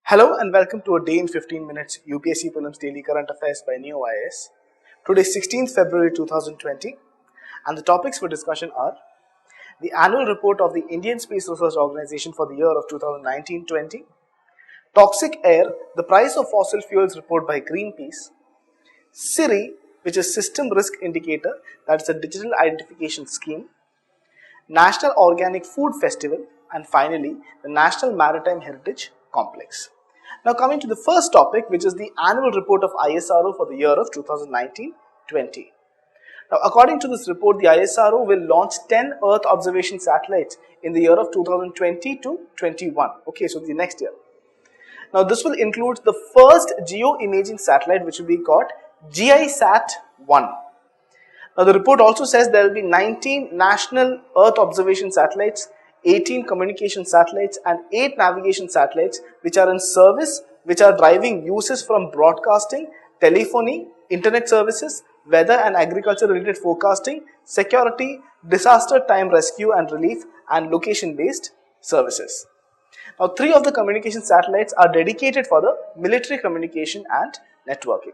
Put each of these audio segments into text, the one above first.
Hello and welcome to a day in 15 minutes UPSC Prelims Daily Current Affairs by NeoIAS. Today is 16th February 2020 and the topics for discussion are the annual report of the Indian Space Research Organization for the year of 2019-20, toxic air, the price of fossil fuels report by Greenpeace, SIRI, which is System Risk Indicator, that is a digital identification scheme, National Organic Food Festival, and finally the National Maritime Heritage Complex. Now coming to the first topic, which is the annual report of ISRO for the year of 2019-20. Now according to this report, the ISRO will launch 10 Earth observation satellites in the year of 2020 to 21. Okay, so the next year. Now this will include the first geo-imaging satellite, which will be called GISAT-1. Now the report also says there will be 19 national Earth observation satellites, 18 communication satellites and 8 navigation satellites which are in service, which are driving uses from broadcasting, telephony, internet services, weather and agriculture related forecasting, security, disaster time rescue and relief, and location based services. Now 3 of the communication satellites are dedicated for the military communication and networking.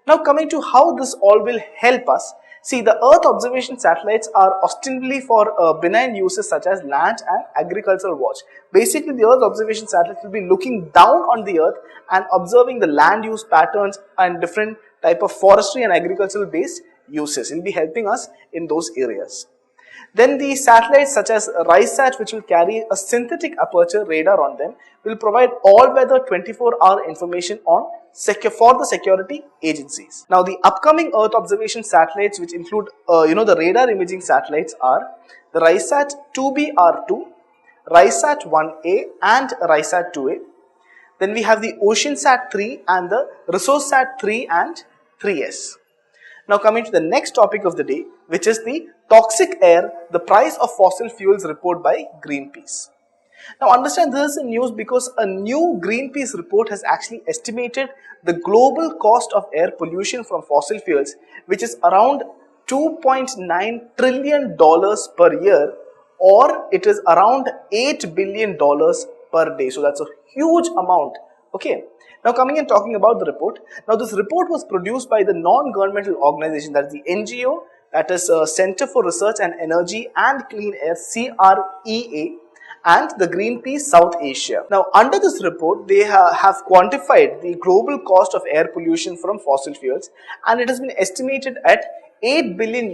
Now coming to how this all will help us. See, the Earth observation satellites are ostensibly for benign uses such as land and agricultural watch. Basically, the Earth observation satellites will be looking down on the Earth and observing the land use patterns and different type of forestry and agricultural based uses. It will be helping us in those areas. Then the satellites such as RISAT, which will carry a synthetic aperture radar on them, will provide all-weather 24-hour information on for the security agencies. Now the upcoming Earth observation satellites, which include the radar imaging satellites, are the RISAT 2B-R2, RISAT 1A and RISAT 2A. Then we have the OceanSat 3 and the ResourceSat 3 and 3S. Now coming to the next topic of the day, which is the toxic air, the price of fossil fuels report by Greenpeace. Now understand this is in news because a new Greenpeace report has actually estimated the global cost of air pollution from fossil fuels, which is around $2.9 trillion per year, or it is around $8 billion per day. So that's a huge amount. Okay. Now coming and talking about the report. Now this report was produced by the non-governmental organization, that is the NGO, that is Center for Research and Energy and Clean Air, CREA, and the Greenpeace South Asia. Now under this report, they have quantified the global cost of air pollution from fossil fuels, and it has been estimated at $8 billion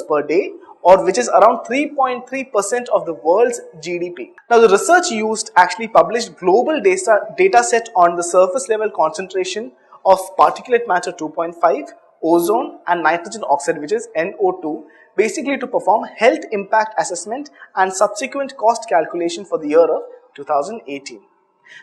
per day, or which is around 3.3% of the world's GDP. Now the research used actually published global data set on the surface level concentration of particulate matter 2.5, ozone and nitrogen oxide, which is NO2, basically to perform health impact assessment and subsequent cost calculation for the year of 2018.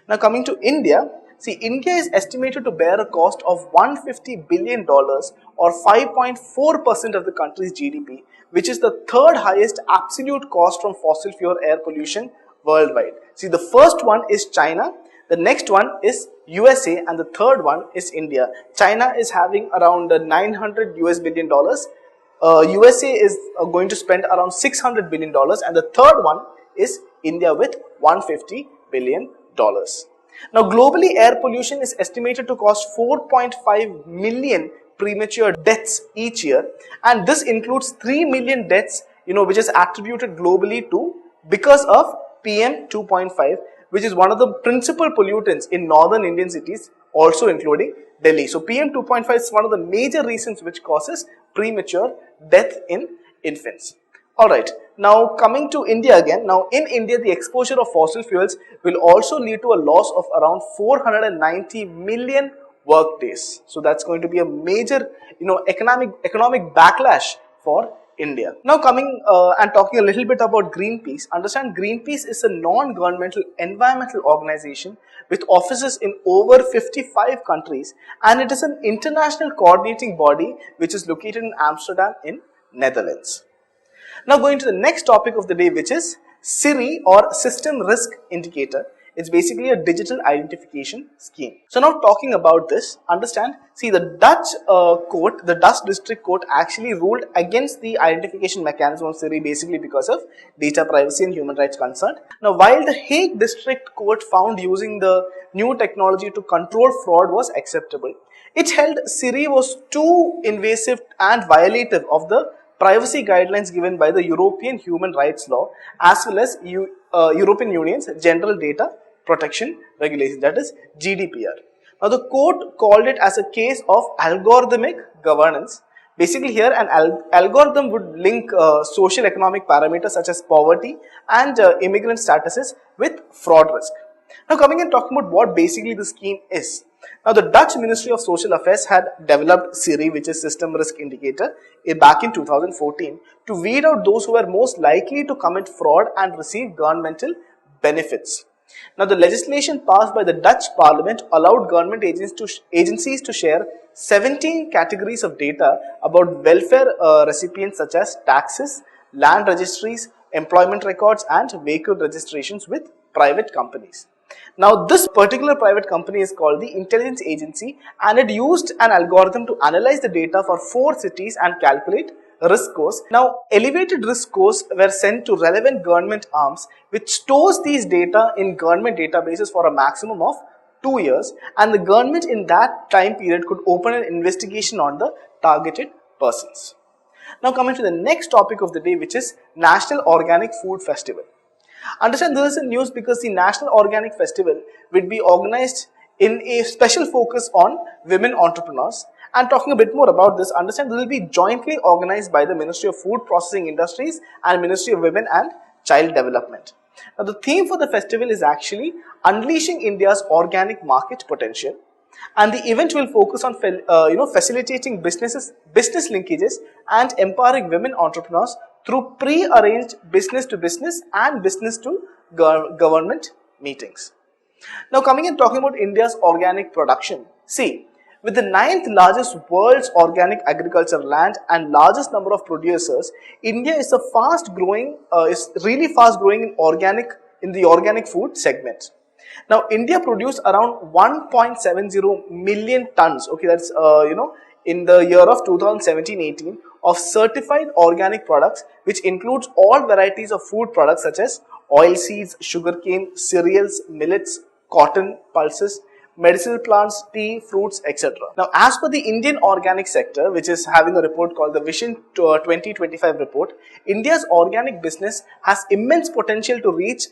Now coming to India, see, India is estimated to bear a cost of $150 billion or 5.4% of the country's GDP, which is the third highest absolute cost from fossil fuel air pollution worldwide. See, the first one is China, the next one is USA, and the third one is India. China is having around $900 billion. USA is going to spend around $600 billion, and the third one is India with $150 billion. Now globally, air pollution is estimated to cost 4.5 million premature deaths each year, and this includes 3 million deaths which is attributed globally to because of PM 2.5, which is one of the principal pollutants in northern Indian cities, also including Delhi. So PM 2.5 is one of the major reasons which causes premature death in infants. Alright, now coming to India again. Now in India, the exposure of fossil fuels will also lead to a loss of around 490 million work days. So that's going to be a major economic backlash for India. Now coming and talking a little bit about Greenpeace. Understand, Greenpeace is a non-governmental environmental organization with offices in over 55 countries, and it is an international coordinating body which is located in Amsterdam in Netherlands. Now going to the next topic of the day, which is SIRI, or System Risk Indicator. It's basically a digital identification scheme. So now talking about this, understand, see the Dutch court, the Dutch district court actually ruled against the identification mechanism of Siri basically because of data privacy and human rights concern. Now while the Hague district court found using the new technology to control fraud was acceptable, it held Siri was too invasive and violative of the privacy guidelines given by the European Human Rights Law as well as European Union's General Data Protection Regulation, that is GDPR. Now the court called it as a case of algorithmic governance. Basically here an algorithm would link social economic parameters such as poverty and immigrant statuses with fraud risk. Now coming and talking about what basically the scheme is. Now the Dutch Ministry of Social Affairs had developed SIRI, which is System Risk Indicator, back in 2014 to weed out those who were most likely to commit fraud and receive governmental benefits. Now the legislation passed by the Dutch Parliament allowed government agencies to share 17 categories of data about welfare recipients such as taxes, land registries, employment records and vehicle registrations with private companies. Now this particular private company is called the Intelligence Agency and it used an algorithm to analyze the data for 4 cities and calculate risk scores. Now elevated risk scores were sent to relevant government arms which stores these data in government databases for a maximum of 2 years, and the government in that time period could open an investigation on the targeted persons. Now coming to the next topic of the day, which is National Organic Food Festival. Understand this is in news because the National Organic Festival will be organized in a special focus on women entrepreneurs. And talking a bit more about this, understand this will be jointly organized by the Ministry of Food Processing Industries and Ministry of Women and Child Development. Now the theme for the festival is actually Unleashing India's Organic Market Potential, and the event will focus on facilitating business linkages and empowering women entrepreneurs through pre-arranged business to business and business to government meetings. Now coming and talking about India's organic production. See, with the 9th largest world's organic agriculture land and largest number of producers, India is really fast growing in the organic food segment. Now India produced around 1.70 million tons, okay, that's in the year of 2017-18 of certified organic products, which includes all varieties of food products such as oilseeds, sugarcane, cereals, millets, cotton, pulses, medicinal plants, tea, fruits, etc. Now, as per the Indian organic sector, which is having a report called the Vision 2025 report, India's organic business has immense potential to reach,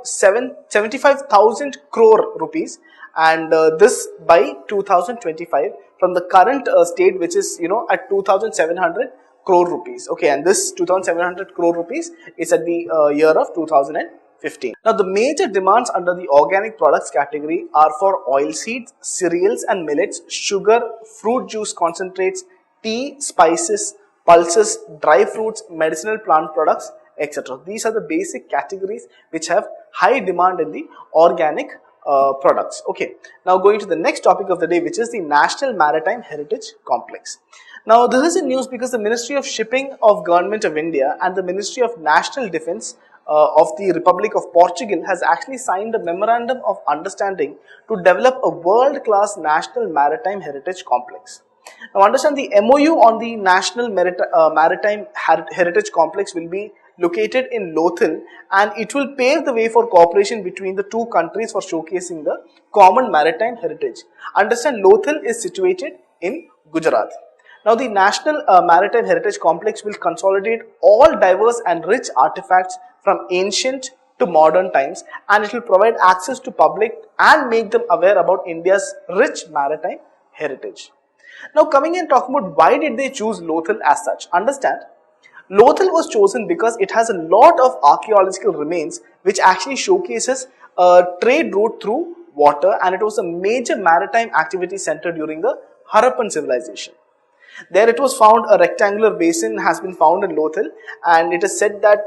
75,000 crore rupees, and this by 2025 from the current state, which is, at 2,700 crore rupees. Okay, and this 2,700 crore rupees is at the year of 2015. Now, the major demands under the organic products category are for oilseeds, cereals and millets, sugar, fruit juice concentrates, tea, spices, pulses, dry fruits, medicinal plant products, etc. These are the basic categories which have high demand in the organic products. Okay, now going to the next topic of the day, which is the National Maritime Heritage Complex. Now, this is in news because the Ministry of Shipping of Government of India and the Ministry of National Defence of the Republic of Portugal has actually signed a memorandum of understanding to develop a world-class National Maritime Heritage Complex. Now, understand the MOU on the National Maritime Heritage Complex will be located in Lothal, and it will pave the way for cooperation between the two countries for showcasing the common maritime heritage. Understand, Lothal is situated in Gujarat. Now, the National Maritime Heritage Complex will consolidate all diverse and rich artifacts from ancient to modern times, and it will provide access to public and make them aware about India's rich maritime heritage. Now, coming and talking about why did they choose Lothal as such? Understand, Lothal was chosen because it has a lot of archaeological remains which actually showcases a trade route through water, and it was a major maritime activity center during the Harappan civilization. There it was found a rectangular basin has been found in Lothal, and it is said that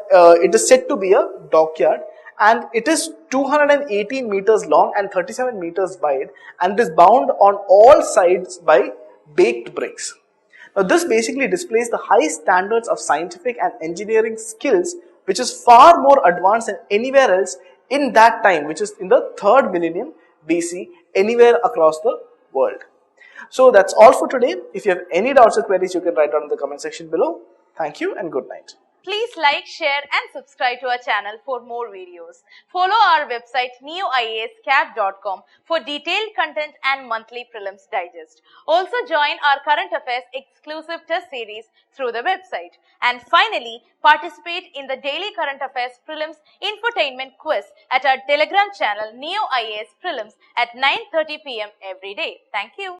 it is said to be a dockyard, and it is 218 meters long and 37 meters wide, and it is bound on all sides by baked bricks. Now, this basically displays the high standards of scientific and engineering skills, which is far more advanced than anywhere else in that time, which is in the 3rd millennium BC, anywhere across the world. So that's all for today. If you have any doubts or queries, you can write down in the comment section below. Thank you and good night. Please like, share and subscribe to our channel for more videos. Follow our website neoiascat.com for detailed content and monthly prelims digest. Also join our current affairs exclusive test series through the website. And finally, participate in the daily current affairs prelims infotainment quiz at our Telegram channel Neo IAS Prelims at 9:30 p.m. every day. Thank you.